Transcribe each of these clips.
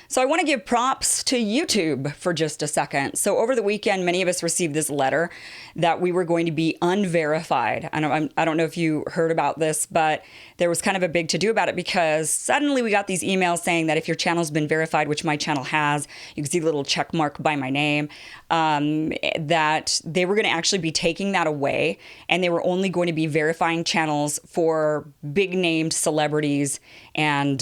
So I want to give props to YouTube for just a second. So over the weekend, many of us received this letter that we were going to be unverified. I don't know if you heard about this, but there was kind of a big to-do about it because suddenly we got these emails saying that if your channel's been verified, which my channel has, you can see the little check mark by my name, that they were going to actually be taking that away, and they were only going to be verifying channels for big named celebrities and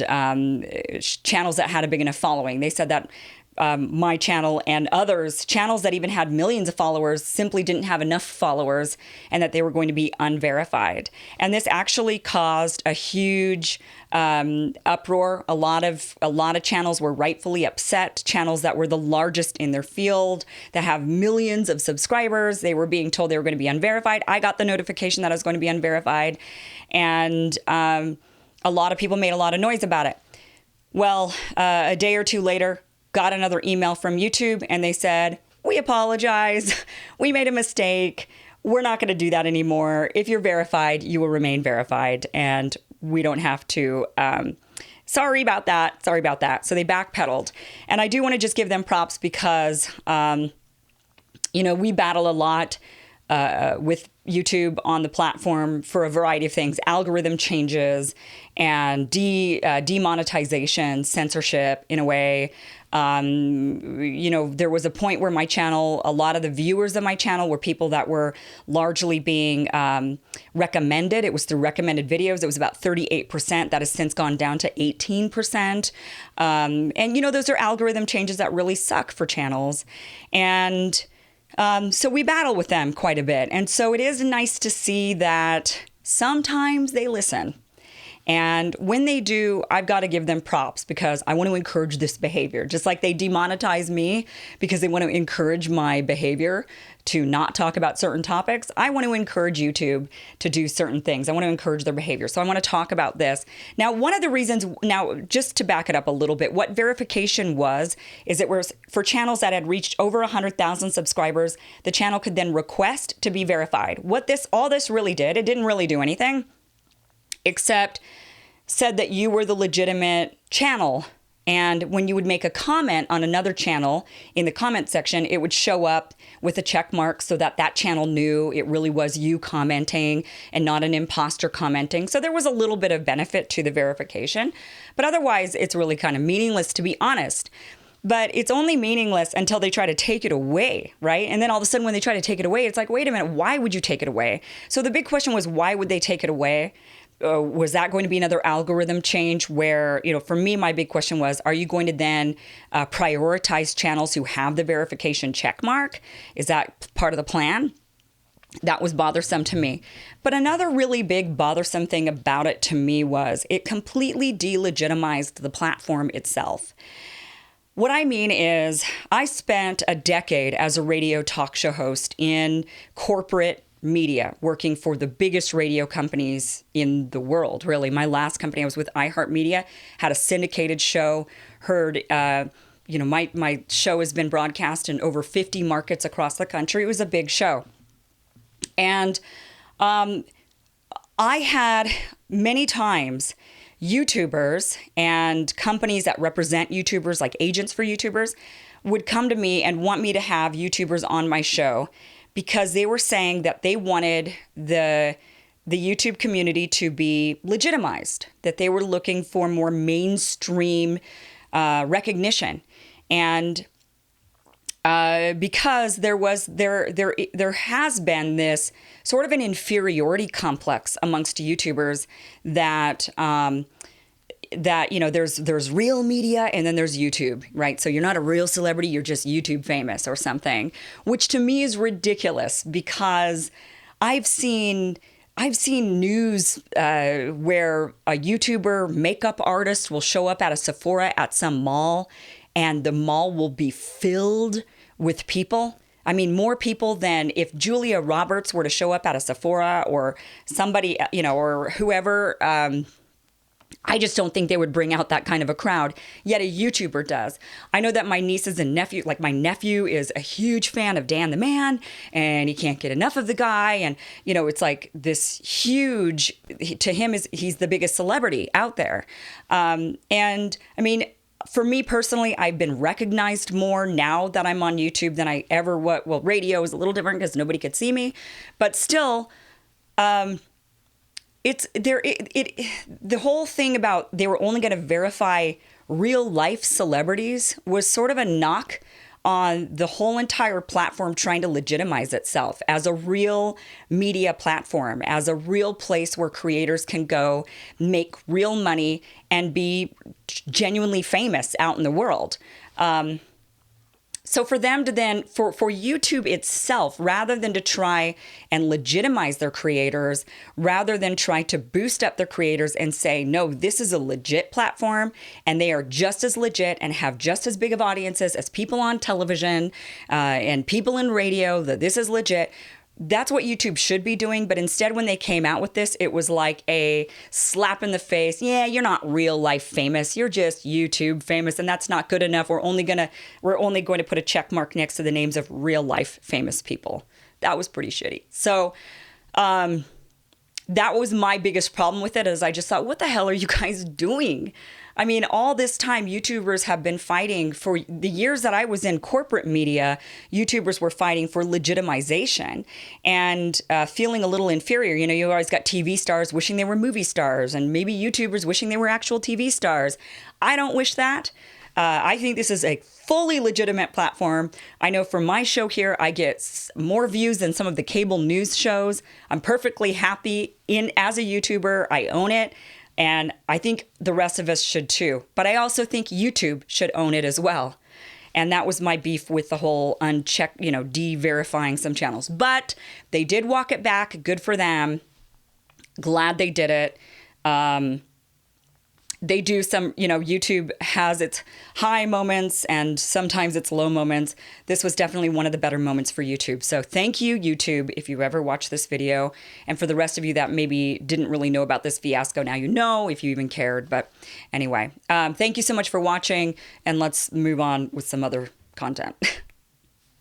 channels that had a big enough following. They said that my channel and others, channels that even had millions of followers, simply didn't have enough followers, and that they were going to be unverified. And this actually caused a huge uproar. A lot of channels were rightfully upset. Channels that were the largest in their field, that have millions of subscribers, they were being told they were going to be unverified. I got the notification that I was going to be unverified, and a lot of people made a lot of noise about it. Well, a day or two later, got another email from YouTube, and they said, "We apologize. We made a mistake. We're not going to do that anymore. If you're verified, you will remain verified, and we don't have to. Sorry about that. Sorry about that." So they backpedaled. And I do want to just give them props because, we battle a lot with YouTube on the platform for a variety of things: algorithm changes and demonetization, censorship in a way. There was a point where my channel, a lot of the viewers of my channel were people that were largely being recommended. It was through recommended videos. It was about 38%. That has since gone down to 18%. Those are algorithm changes that really suck for channels. And so we battle with them quite a bit. And so it is nice to see that sometimes they listen. And when they do, I've got to give them props because I want to encourage this behavior. Just like they demonetize me because they want to encourage my behavior to not talk about certain topics, I want to encourage YouTube to do certain things. I want to encourage their behavior. So I want to talk about this. Now, one of the reasons, just to back it up a little bit, what verification is it was for channels that had reached over 100,000 subscribers, the channel could then request to be verified. All this really did, it didn't really do anything, except said that you were the legitimate channel. And when you would make a comment on another channel in the comment section, it would show up with a check mark so that that channel knew it really was you commenting and not an imposter commenting. So there was a little bit of benefit to the verification, but otherwise it's really kind of meaningless, to be honest. But it's only meaningless until they try to take it away, right? And then all of a sudden when they try to take it away, it's like, wait a minute, why would you take it away? So the big question was, why would they take it away? Was that going to be another algorithm change where, for me, my big question was, are you going to then prioritize channels who have the verification check mark? Is that part of the plan? That was bothersome to me. But another really big bothersome thing about it to me was it completely delegitimized the platform itself. What I mean is I spent a decade as a radio talk show host in corporate media, working for the biggest radio companies in the world, really. My last company, I was with iHeartMedia, had a syndicated show, my show has been broadcast in over 50 markets across the country. It was a big show. And I had many times YouTubers and companies that represent YouTubers, like agents for YouTubers, would come to me and want me to have YouTubers on my show because they were saying that they wanted the YouTube community to be legitimized, that they were looking for more mainstream recognition. And because there has been this sort of an inferiority complex amongst YouTubers that there's real media and then there's YouTube, right? So you're not a real celebrity, you're just YouTube famous or something, which to me is ridiculous because I've seen news where a YouTuber makeup artist will show up at a Sephora at some mall and the mall will be filled with people. I mean, more people than if Julia Roberts were to show up at a Sephora or somebody, or whoever. I just don't think they would bring out that kind of a crowd, yet a YouTuber does. I know that my nieces and nephew, like my nephew is a huge fan of Dan the Man, and he can't get enough of the guy. And, it's like this huge, to him, he's the biggest celebrity out there. And I mean, For me personally, I've been recognized more now that I'm on YouTube than I ever was. Well, radio is a little different because nobody could see me, but still, it's there. The whole thing about they were only going to verify real life celebrities was sort of a knock on the whole entire platform trying to legitimize itself as a real media platform, as a real place where creators can go make real money and be genuinely famous out in the world. So for them to then, for YouTube itself, rather than to try and legitimize their creators, rather than try to boost up their creators and say, no, this is a legit platform and they are just as legit and have just as big of audiences as people on television and people in radio, that this is legit. That's what YouTube should be doing. But instead, when they came out with this, it was like a slap in the face. Yeah, you're not real life famous. You're just YouTube famous. And that's not good enough. We're only going to put a check mark next to the names of real life famous people. That was pretty shitty. So that was my biggest problem with it, is I just thought, what the hell are you guys doing? I mean, all this time, YouTubers have been fighting for the years that I was in corporate media. YouTubers were fighting for legitimization and feeling a little inferior. You know, you always got TV stars wishing they were movie stars, and maybe YouTubers wishing they were actual TV stars. I don't wish that. I think this is a fully legitimate platform. I know for my show here, I get more views than some of the cable news shows. I'm perfectly happy as a YouTuber. I own it. And I think the rest of us should too. But I also think YouTube should own it as well. And that was my beef with the whole unchecked, de-verifying some channels. But they did walk it back. Good for them. Glad they did it. They do some, YouTube has its high moments and sometimes its low moments. This was definitely one of the better moments for YouTube. So thank you, YouTube, if you ever watched this video. And for the rest of you that maybe didn't really know about this fiasco, now you know, if you even cared. But anyway, thank you so much for watching, and let's move on with some other content.